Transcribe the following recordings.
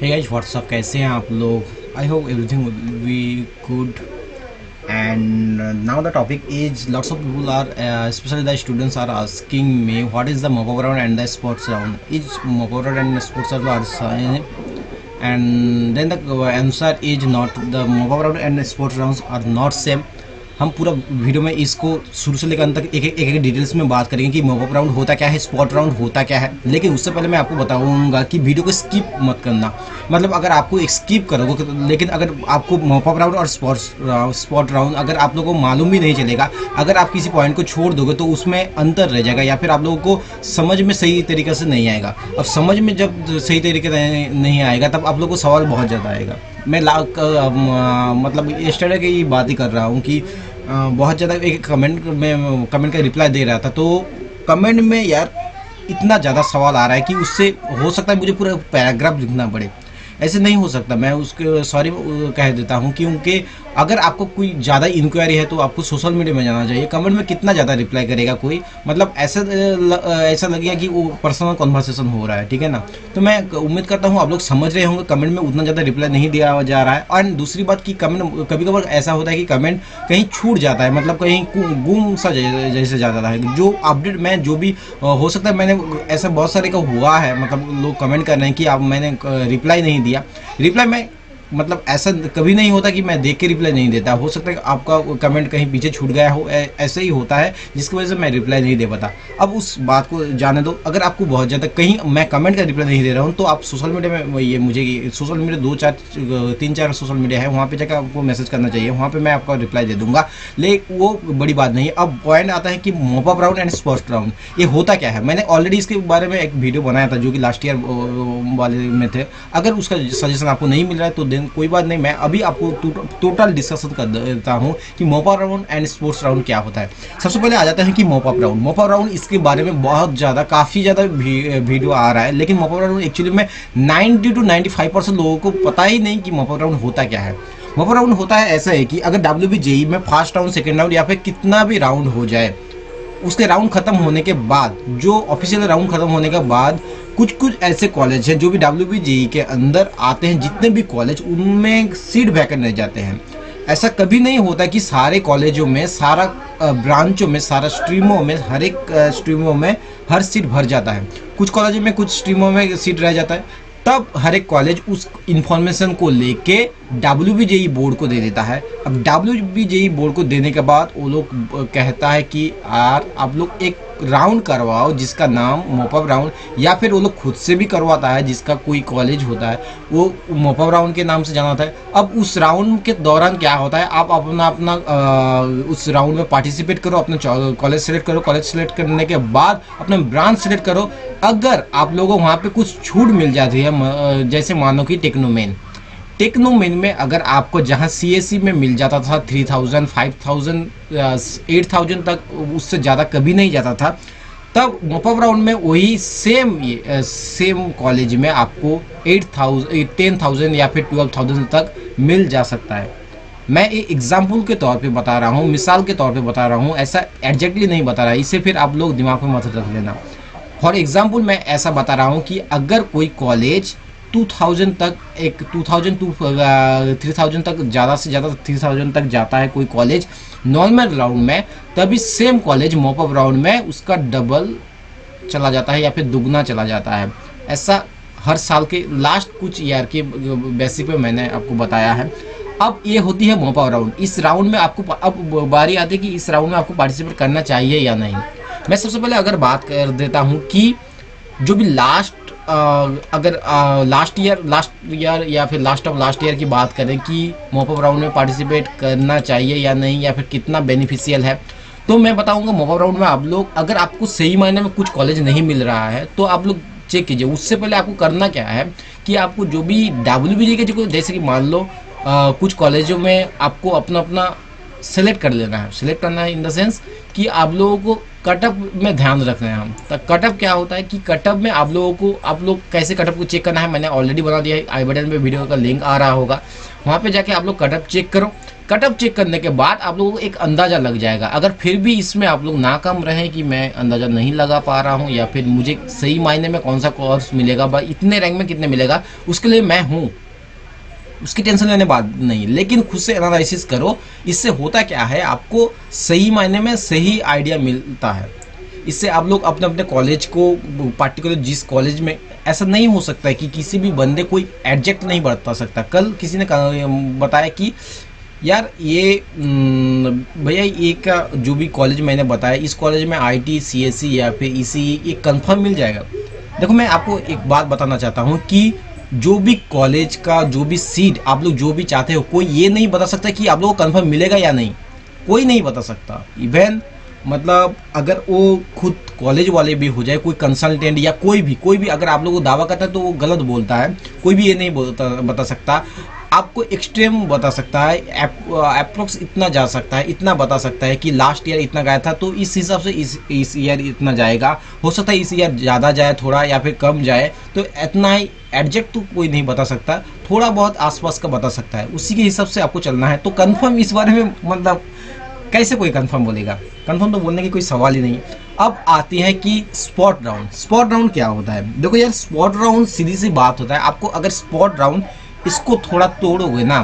Hey guys, what's up? कैसे हैं आप लोग? I hope everything will be good. And now the topic is lots of people are, especially the students, are asking me what is the mop round and the sports round. Is mop round and sports round are same? And then the answer is not. The mop round and sports rounds are not same. हम पूरा video में इसको शुरू से लेकर अंत तक एक डिटेल्स में बात करेंगे कि मॉप अप राउंड होता क्या है, स्पॉट राउंड होता क्या है। लेकिन उससे पहले मैं आपको बताऊंगा कि वीडियो को स्किप मत करना। मतलब अगर आपको एक स्किप करोगे, लेकिन अगर आपको मॉप अप राउंड और स्पॉट राउंड अगर आप लोगों को मालूम भी नहीं चलेगा, अगर आप किसी पॉइंट को छोड़ दोगे तो उसमें अंतर रह जाएगा या फिर आप लोगों को समझ में सही तरीके से नहीं आएगा। अब समझ में जब सही तरीके से नहीं आएगा तब आप लोगों को सवाल बहुत ज़्यादा आएगा। मैं मतलब यस्टरडे की बात ही कर रहा हूँ कि बहुत ज़्यादा एक कमेंट का रिप्लाई दे रहा था, तो कमेंट में यार इतना ज़्यादा सवाल आ रहा है कि उससे हो सकता है मुझे पूरा पैराग्राफ लिखना पड़े। ऐसे नहीं हो सकता। मैं उसके सॉरी कह देता हूँ, क्योंकि अगर आपको कोई ज़्यादा इंक्वायरी है तो आपको सोशल मीडिया में जाना चाहिए। कमेंट में कितना ज़्यादा रिप्लाई करेगा कोई, मतलब ऐसा लगेगा कि वो पर्सनल कन्वर्सेशन हो रहा है, ठीक है ना। तो मैं उम्मीद करता हूँ आप लोग समझ रहे होंगे, कमेंट में उतना ज़्यादा रिप्लाई नहीं दिया जा रहा है। और दूसरी बात कि कमेंट कभी कभार ऐसा होता है कि कमेंट कहीं छूट जाता है, मतलब कहीं गुम सा जैसे जाता है। जो अपडेट मैं जो भी हो सकता है, मैंने ऐसा बहुत सारे का हुआ है, मतलब लोग कमेंट कर रहे हैं कि आप मैंने रिप्लाई नहीं दिया। रिप्लाई मैं मतलब ऐसा कभी नहीं होता कि मैं देख के रिप्लाई नहीं देता। हो सकता है कि आपका कमेंट कहीं पीछे छूट गया हो, ऐसे ही होता है जिसकी वजह से मैं रिप्लाई नहीं दे पाता। अब उस बात को जाने दो। अगर आपको बहुत ज़्यादा कहीं मैं कमेंट का रिप्लाई नहीं दे रहा हूँ तो आप सोशल मीडिया में ये मुझे सोशल मीडिया 3-4 सोशल मीडिया है, वहाँ पर जाकर आपको मैसेज करना चाहिए, वहाँ पर मैं आपका रिप्लाई दे दूँगा। लेकिन वो बड़ी बात नहीं है। अब पॉइंट आता है कि mop up round and spot round ये होता क्या है। मैंने ऑलरेडी इसके बारे में एक वीडियो बनाया था जो कि लास्ट ईयर वाले में थे। अगर उसका सजेशन आपको नहीं मिल रहा है तो देन कोई बात नहीं, मैं अभी आपको टोटल डिस्कशन कर देता हूँ कि mop up round and sports round क्या होता है। सबसे पहले आ जाता है कि mop up round. Mop up round इसके बारे में बहुत ज़्यादा काफ़ी ज़्यादा वीडियो आ रहा है, लेकिन मॉप अप राउंड एक्चुअली में 90 to 95% लोगों को पता ही नहीं कि मॉप अप राउंड होता क्या है। मॉप अप राउंड होता है ऐसा है कि अगर WBJE में फर्स्ट राउंड, सेकेंड राउंड या फिर कितना भी राउंड हो जाए, उसके राउंड खत्म होने के बाद, जो ऑफिशियल राउंड खत्म होने के बाद कुछ कुछ ऐसे कॉलेज हैं जो भी WBJE के अंदर आते हैं, जितने भी कॉलेज उनमें सीट वैकेंट रह जाते हैं। ऐसा कभी नहीं होता कि सारे कॉलेजों में, सारा ब्रांचों में, सारा स्ट्रीमों में, हर एक स्ट्रीमों में हर सीट भर जाता है। कुछ कॉलेजों में, कुछ स्ट्रीमों में सीट रह जाता है। तब हर एक कॉलेज उस इंफॉर्मेशन को लेके WBJE बोर्ड को दे देता है। अब WBJE बोर्ड को देने के बाद वो लोग कहता है कि यार आप लोग एक राउंड करवाओ जिसका नाम मॉप अप राउंड, या फिर वो लोग खुद से भी करवाता है, जिसका कोई कॉलेज होता है वो मॉप अप राउंड के नाम से जाना होता है। अब उस राउंड के दौरान क्या होता है, आप अपना अपना उस राउंड में पार्टिसिपेट करो, अपना कॉलेज सेलेक्ट करो, कॉलेज सेलेक्ट करने के बाद अपना ब्रांच सेलेक्ट करो। अगर आप लोगों को वहाँ पे कुछ छूट मिल जाती है, जैसे मानो कि टेक्नोमेन में अगर आपको जहाँ CSE में मिल जाता था 3000, 5000, 8000 तक, उससे ज़्यादा कभी नहीं जाता था, तब मॉप अप राउंड में वही सेम कॉलेज में आपको 8000, 10,000 या फिर 12,000 तक मिल जा सकता है। मैं एक एग्जाम्पल के तौर पे बता रहा हूँ, मिसाल के तौर पे बता रहा हूँ, ऐसा एग्जैक्टली नहीं बता रहा। इसे फिर आप लोग दिमाग में मत रख लेना। फॉर एग्जाम्पल मैं ऐसा बता रहा हूँ कि अगर कोई कॉलेज 2000 तक, एक 2000 टू 3000 तक, ज़्यादा से ज़्यादा 3000 तक जाता है कोई कॉलेज नॉर्मल राउंड में, तभी same college mop up round में उसका डबल चला जाता है या फिर दुगना चला जाता है। ऐसा हर साल के लास्ट कुछ ईयर के बेसिस पे मैंने आपको बताया है। अब ये होती है मॉप अप राउंड। इस राउंड में आपको अब बारी आती है कि इस राउंड में आपको पार्टिसिपेट करना चाहिए या नहीं। मैं सबसे पहले अगर बात कर देता हूँ कि जो भी अगर लास्ट ईयर या फिर लास्ट ऑफ लास्ट ईयर की बात करें कि मॉप अप राउंड में पार्टिसिपेट करना चाहिए या नहीं, या फिर कितना बेनिफिशियल है, तो मैं बताऊंगा मॉप अप राउंड में आप लोग, अगर आपको सही मायने में कुछ कॉलेज नहीं मिल रहा है तो आप लोग चेक कीजिए। उससे पहले आपको करना क्या है कि आपको जो भी WBJ के, जो जैसे कि मान लो कुछ कॉलेजों में आपको अपना अपना सेलेक्ट कर लेना है। सेलेक्ट करना है इन द सेंस कि आप लोगों को कटअप में ध्यान रखना है। हम तो कटअप क्या होता है कि कटअप में आप लोग कैसे कटअप को चेक करना है, मैंने ऑलरेडी बना दिया है। आई बटन पे वीडियो का लिंक आ रहा होगा, वहाँ पे जाके आप लोग कटअप चेक करो। कट ऑफ चेक करने के बाद आप लोगों को एक अंदाज़ा लग जाएगा। अगर फिर भी इसमें आप लोग नाकाम रहें कि मैं अंदाज़ा नहीं लगा पा रहा हूँ या फिर मुझे सही मायने में कौन सा कोर्स मिलेगा, भाई इतने रैंक में कितने मिलेगा, उसके लिए मैं हूँ, उसकी टेंशन लेने बात नहीं। लेकिन खुद से एनालिसिस करो। इससे होता क्या है, आपको सही मायने में सही आइडिया मिलता है। इससे आप लोग अपने अपने कॉलेज को, पार्टिकुलर जिस कॉलेज में, ऐसा नहीं हो सकता है कि किसी भी बंदे कोई एडजेक्ट नहीं बता सकता। कल किसी ने बताया कि यार ये भैया ये का जो भी कॉलेज मैंने बताया, इस कॉलेज में आईटी, सीएससी या फिर ईसीई ये कंफर्म मिल जाएगा। देखो मैं आपको एक बात बताना चाहता हूँ कि जो भी कॉलेज का जो भी सीट आप लोग जो भी चाहते हो, कोई ये नहीं बता सकता कि आप लोगों को कंफर्म मिलेगा या नहीं, कोई नहीं बता सकता। इवन मतलब अगर वो खुद कॉलेज वाले भी हो जाए, कोई कंसल्टेंट या कोई भी अगर आप लोगों को दावा करता है तो वो गलत बोलता है। कोई भी ये नहीं बता सकता, आपको एक्सट्रीम बता सकता है, अप्रोक्स इतना जा सकता है, इतना बता सकता है कि लास्ट ईयर इतना गया था तो इस हिसाब से इस ईयर इतना जाएगा। हो सकता है इस ईयर ज़्यादा जाए थोड़ा या फिर कम जाए, तो इतना ही एडजेक्ट तो कोई नहीं बता सकता, थोड़ा बहुत आसपास का बता सकता है, उसी के हिसाब से आपको चलना है। तो कंफर्म इस बारे में मतलब कैसे कोई कंफर्म बोलेगा, कंफर्म तो बोलने की कोई सवाल ही नहीं। अब आती है कि स्पॉट राउंड। स्पॉट राउंड क्या होता है? देखो यार, स्पॉट राउंड सीधी सी बात होता है, आपको अगर स्पॉट राउंड इसको थोड़ा तोड़ोगे ना,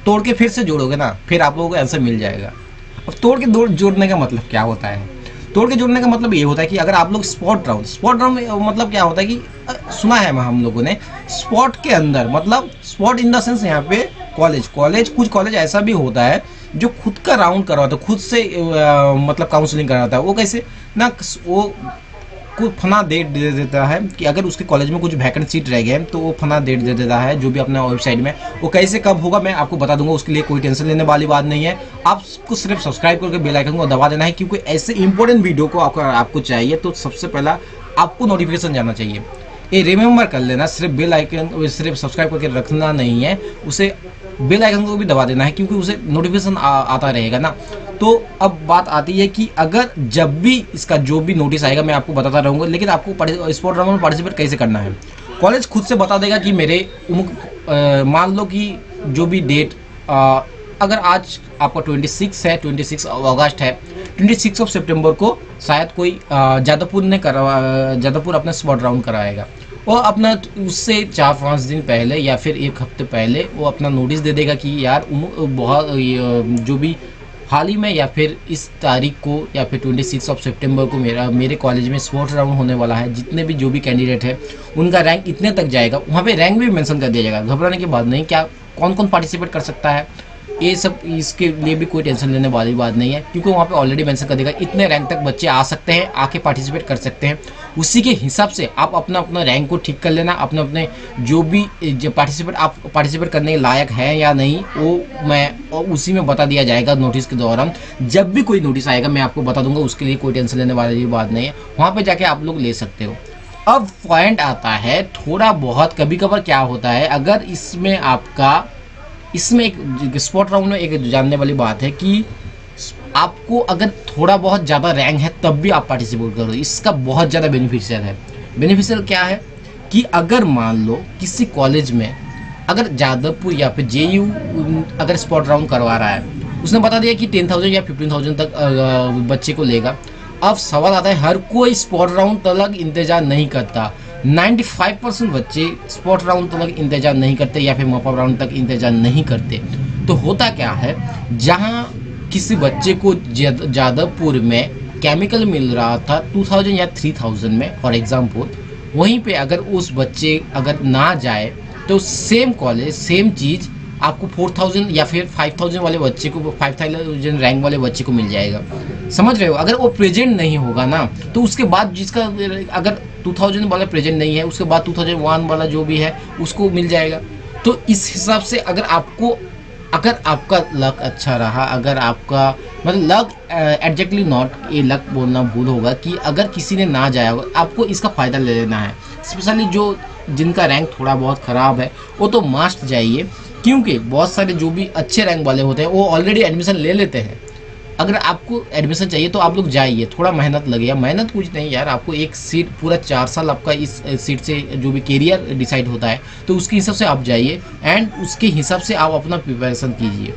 तोड़ के फिर से जोड़ोगे ना, फिर आप लोगों को आंसर मिल जाएगा। अब तोड़ के जोड़ने का मतलब क्या होता है? तोड़ के जोड़ने का मतलब ये होता है कि अगर आप लोग स्पॉट राउंड मतलब क्या होता है कि सुना है हम लोगों ने, स्पॉट के अंदर मतलब स्पॉट इन द सेंस यहाँ पे कॉलेज कुछ कॉलेज ऐसा भी होता है जो खुद का राउंड करवाता है, खुद से मतलब काउंसलिंग कराता है। वो कैसे ना, वो कुछ फना डेट दे देता है कि अगर उसके कॉलेज में कुछ वैकेंट सीट रह गए तो वो फना डेट दे देता है, जो भी अपना वेबसाइट में। वो कैसे कब होगा मैं आपको बता दूंगा, उसके लिए कोई टेंशन लेने वाली बात नहीं है। आपको सिर्फ सब्सक्राइब करके बेल आइकन को दबा देना है, क्योंकि ऐसे इंपॉर्टेंट वीडियो को आपको चाहिए तो सबसे पहला आपको नोटिफिकेशन जाना चाहिए। ये रिमेंबर कर लेना, सिर्फ बेल आइकन सिर्फ सब्सक्राइब करके रखना नहीं है, उसे बेल आइकन को भी दबा देना है, क्योंकि उसे नोटिफिकेशन आता रहेगा ना। तो अब बात आती है कि अगर जब भी इसका जो भी नोटिस आएगा मैं आपको बताता रहूँगा, लेकिन आपको स्पोर्ट राउंड में पार्टिसिपेट कैसे करना है, कॉलेज खुद से बता देगा कि मेरे मान लो कि जो भी डेट, अगर आज आपका 26 है, 26 अगस्त है, 26 सितंबर को शायद कोई जादवपुर अपना स्पॉट राउंड कराएगा। और अपना उससे 4-5 दिन पहले या फिर एक हफ्ते पहले वो अपना नोटिस दे देगा कि यार बहुत जो भी हाल ही में या फिर इस तारीख को या फिर 26 सितंबर को मेरे कॉलेज में स्पोर्ट्स राउंड होने वाला है। जितने भी जो भी कैंडिडेट है उनका रैंक इतने तक जाएगा, वहाँ पे रैंक भी मेंशन कर दिया जाएगा। घबराने की बात नहीं, क्या कौन कौन पार्टिसिपेट कर सकता है ये सब, इसके लिए भी कोई टेंशन लेने वाली बात नहीं है, क्योंकि वहाँ पे ऑलरेडी मेंशन कर देगा इतने रैंक तक बच्चे आ सकते हैं, आके पार्टिसिपेट कर सकते हैं। उसी के हिसाब से आप अपना अपना रैंक को ठीक कर लेना, अपने अपने जो भी आप पार्टिसिपेट करने के लायक है या नहीं, वो मैं उसी में बता दिया जाएगा नोटिस के दौरान। जब भी कोई नोटिस आएगा मैं आपको बता दूंगा, उसके लिए कोई टेंशन लेने वाली बात नहीं है, वहाँ पर जाके आप लोग ले सकते हो। अब पॉइंट आता है थोड़ा बहुत, कभी कभार क्या होता है, अगर इसमें एक स्पॉट राउंड में एक जानने वाली बात है कि आपको अगर थोड़ा बहुत ज़्यादा रैंक है तब भी आप पार्टिसिपेट करो, इसका बहुत ज़्यादा बेनिफिशियल है। बेनिफिशियल क्या है कि अगर मान लो किसी कॉलेज में अगर जादवपुर या फिर जेयू अगर स्पॉट राउंड करवा रहा है, उसने बता दिया कि 10,000 या 15,000 तक बच्चे को लेगा। अब सवाल आता है, हर कोई स्पॉट राउंड तक इंतजार नहीं करता, 95% बच्चे स्पॉट राउंड तक इंतजार नहीं करते या फिर मॉपअप राउंड तक इंतजार नहीं करते। तो होता क्या है, जहां किसी बच्चे को जादवपुर में केमिकल मिल रहा था 2000 या 3000 में फॉर एग्जांपल, वहीं पे अगर उस बच्चे अगर ना जाए तो सेम कॉलेज सेम चीज़ आपको 4000 या फिर 5000 वाले बच्चे को, 5000 रैंक वाले बच्चे को मिल जाएगा। समझ रहे हो? अगर वो प्रेजेंट नहीं होगा ना तो उसके बाद जिसका अगर 2000 वाला प्रेजेंट नहीं है, उसके बाद 2001 वाला जो भी है उसको मिल जाएगा। तो इस हिसाब से अगर आपका लक अच्छा रहा, अगर आपका मतलब लक एग्जैक्टली नॉट, ये लक बोलना भूल होगा, कि अगर किसी ने ना जाया होगा आपको इसका फ़ायदा ले लेना है। स्पेशली जिनका रैंक थोड़ा बहुत ख़राब है वो तो मस्ट जाइए, क्योंकि बहुत सारे जो भी अच्छे रैंक वाले होते हैं वो ऑलरेडी एडमिशन ले लेते हैं। अगर आपको एडमिशन चाहिए तो आप लोग जाइए, थोड़ा मेहनत लगेगा, मेहनत कुछ नहीं यार, आपको एक सीट पूरा 4 साल आपका इस सीट से जो भी कैरियर डिसाइड होता है, तो उसके हिसाब से आप जाइए एंड उसके हिसाब से आप अपना प्रिपरेशन कीजिए।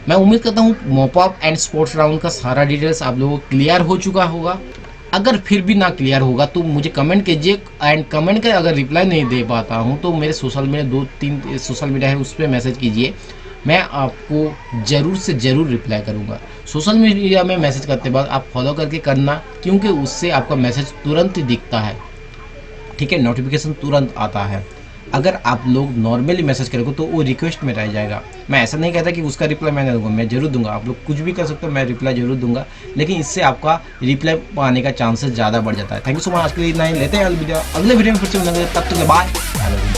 मैं उम्मीद करता हूँ मॉपअप एंड स्पोर्ट्स राउंड का सारा डिटेल्स आप लोगों को क्लियर हो चुका होगा। अगर फिर भी ना क्लियर होगा तो मुझे कमेंट कीजिए, एंड कमेंट का अगर रिप्लाई नहीं दे पाता हूँ तो मेरे सोशल मीडिया 2-3 सोशल मीडिया है, उस पर मैसेज कीजिए, मैं आपको ज़रूर से ज़रूर रिप्लाई करूँगा। सोशल मीडिया में मैसेज करते बाद आप फॉलो करके करना, क्योंकि उससे आपका मैसेज तुरंत ही दिखता है, ठीक है, नोटिफिकेशन तुरंत आता है। अगर आप लोग नॉर्मली मैसेज करोगे तो वो रिक्वेस्ट में रह जाएगा। मैं ऐसा नहीं कहता कि उसका रिप्लाई मैं नहीं दूंगा, मैं जरूर दूंगा, आप लोग कुछ भी कर सकते हो, मैं रिप्लाई जरूर दूंगा, लेकिन इससे आपका रिप्लाई पाने का चांसेस ज़्यादा बढ़ जाता है। थैंक यू सो मच, आज के लिए इतना ही, लेते हैं अगले वीडियो में फिर से मिलेंगे, तब तक बाय।